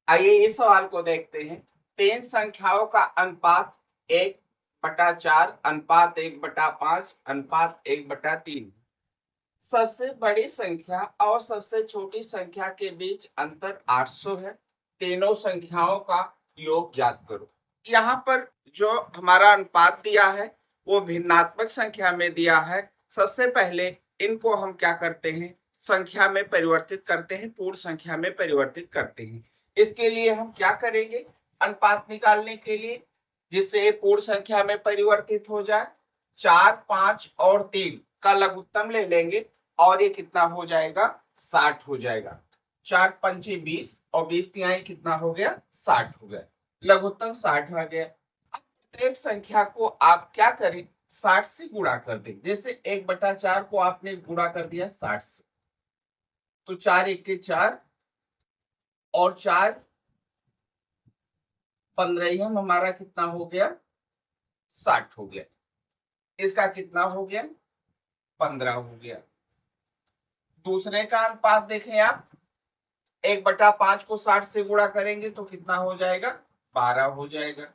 आइए इस सवाल को देखते हैं। तीन संख्याओं का अनुपात 1/4 अनुपात 1/5 अनुपात 1/3। सबसे बड़ी संख्या और सबसे छोटी संख्या के बीच अंतर 800 है। तीनों संख्याओं का योग ज्ञात करो। यहाँ पर जो हमारा अनुपात दिया है वो भिन्नात्मक संख्या में दिया है। सबसे पहले इनको हम क्या करते हैं, संख्या में परिवर्तित करते हैं, पूर्ण संख्या में परिवर्तित करते हैं। इसके लिए हम क्या करेंगे, अनुपात निकालने के लिए, जिससे ये पूर्ण संख्या में परिवर्तित हो जाए, 4, 5 और 3 का लघुत्तम ले लेंगे और ये कितना हो जाएगा, 60 हो जाएगा। 4 पंचे 20 और 20 तिहाई कितना हो गया, 60 हो गया। लघुत्तम 60 आ गया। अब प्रत्येक संख्या को आप क्या करें, 60 से गुणा कर दें। जैसे 1/4 को आपने गुणा कर दिया 60 से, तो 4 1 के 4 और 4 15 हमारा कितना हो गया, 60 हो गया। इसका कितना हो गया, 15 हो गया। दूसरे का अनुपात देखें आप, 1/5 को 60 से गुणा करेंगे तो कितना हो जाएगा, 12 हो जाएगा।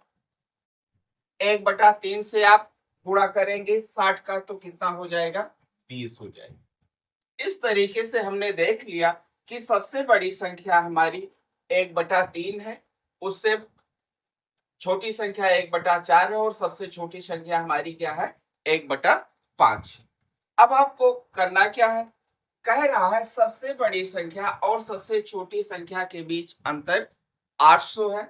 1/3 से आप गुणा करेंगे 60 का तो कितना हो जाएगा, 20 हो जाएगा। इस तरीके से हमने देख लिया कि सबसे बड़ी संख्या हमारी 1/3 है, उससे छोटी संख्या 1/4 है और सबसे छोटी संख्या हमारी क्या है, 1/5 है। अब आपको करना क्या है, कह रहा है सबसे बड़ी संख्या और सबसे छोटी संख्या के बीच अंतर 800 है।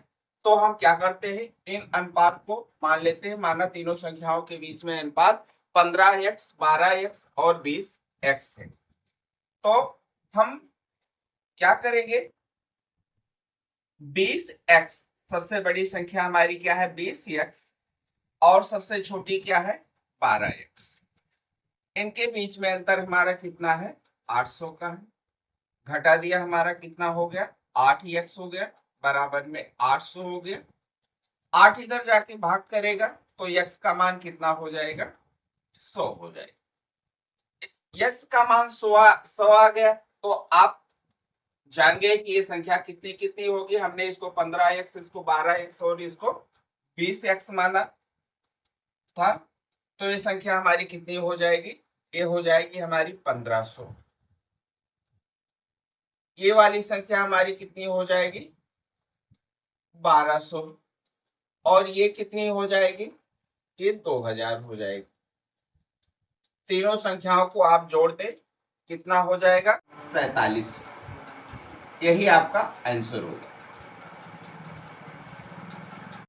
तो हम क्या करते हैं, इन अनुपात को मान लेते हैं। माना तीनों संख्याओं के बीच में अनुपात 15x 12x और 20x है। तो हम क्या करेंगे, 20x, सबसे बड़ी संख्या हमारी क्या है 20x और सबसे छोटी क्या है 12x। इनके बीच में अंतर हमारा कितना है, 800 का है। घटा दिया, हमारा कितना हो गया, 8x हो गया, बराबर में 800 हो गया। 8 इधर जाके भाग करेगा तो x का मान कितना हो जाएगा, 100 हो जाएगा। x का मान 100 आ गया। तो आप जान गए कि ये संख्या कितनी कितनी होगी। हमने इसको 15x, इसको 12x और इसको 20x माना था। तो ये संख्या हमारी कितनी हो जाएगी, ये हो जाएगी हमारी 1500। ये वाली संख्या हमारी कितनी हो जाएगी, 1200। और ये कितनी हो जाएगी, ये 2000 हो जाएगी। तीनों संख्याओं को आप जोड़ दें, कितना हो जाएगा, 4700। यही आपका आंसर होगा।